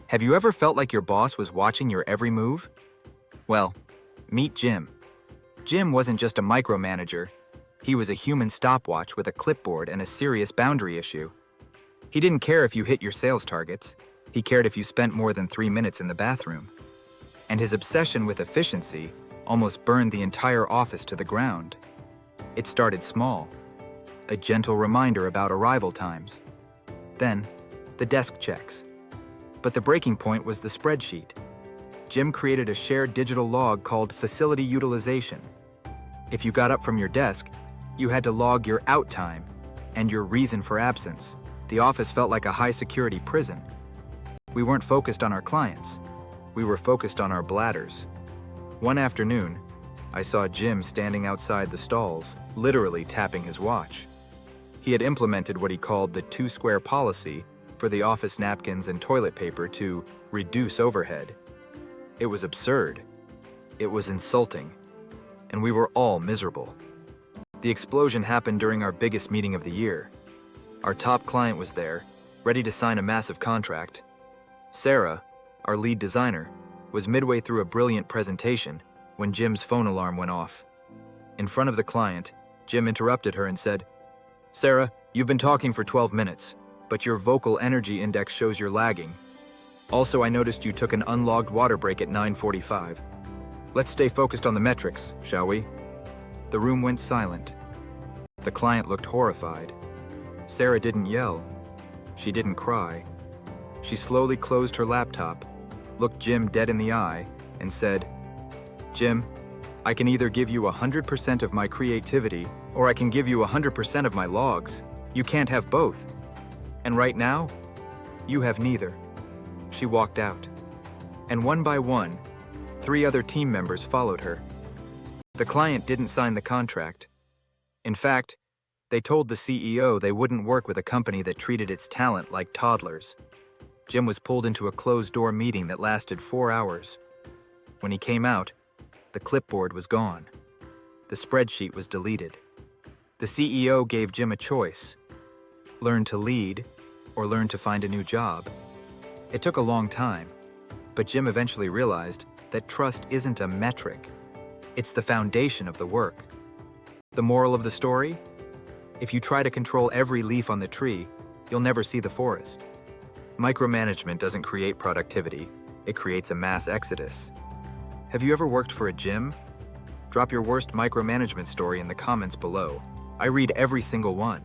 Have you ever felt like your boss was watching your every move? Well, meet Jim. Jim wasn't just a micromanager. He was a human stopwatch with a clipboard and a serious boundary issue. He didn't care if you hit your sales targets. He cared if you spent more than 3 minutes in the bathroom. And his obsession with efficiency almost burned the entire office to the ground. It started small, a gentle reminder about arrival times. Then, the desk checks. But the breaking point was the spreadsheet. Jim created a shared digital log called facility utilization. If you got up from your desk, you had to log your out time and your reason for absence. The office felt like a high-security prison. We weren't focused on our clients. We were focused on our bladders. One afternoon, I saw Jim standing outside the stalls, literally tapping his watch. He had implemented what he called the 2-square policy for the office napkins and toilet paper to reduce overhead. It was absurd. It was insulting. And we were all miserable. The explosion happened during our biggest meeting of the year. Our top client was there, ready to sign a massive contract. Sarah, our lead designer, was midway through a brilliant presentation when Jim's phone alarm went off. In front of the client, Jim interrupted her and said, "Sarah, you've been talking for 12 minutes, but your vocal energy index shows you're lagging. Also, I noticed you took an unlogged water break at 9:45. Let's stay focused on the metrics, shall we?" The room went silent. The client looked horrified. Sarah didn't yell. She didn't cry. She slowly closed her laptop, looked Jim dead in the eye, and said, "Jim, I can either give you 100% of my creativity, or I can give you 100% of my logs. You can't have both. And right now, you have neither." She walked out. And one by one, 3 other team members followed her. The client didn't sign the contract. In fact, they told the CEO they wouldn't work with a company that treated its talent like toddlers. Jim was pulled into a closed-door meeting that lasted 4 hours. When he came out, the clipboard was gone. The spreadsheet was deleted. The CEO gave Jim a choice: learn to lead or learn to find a new job. It took a long time, but Jim eventually realized that trust isn't a metric. It's the foundation of the work. The moral of the story? If you try to control every leaf on the tree, you'll never see the forest. Micromanagement doesn't create productivity, it creates a mass exodus. Have you ever worked for a gym? Drop your worst micromanagement story in the comments below. I read every single one.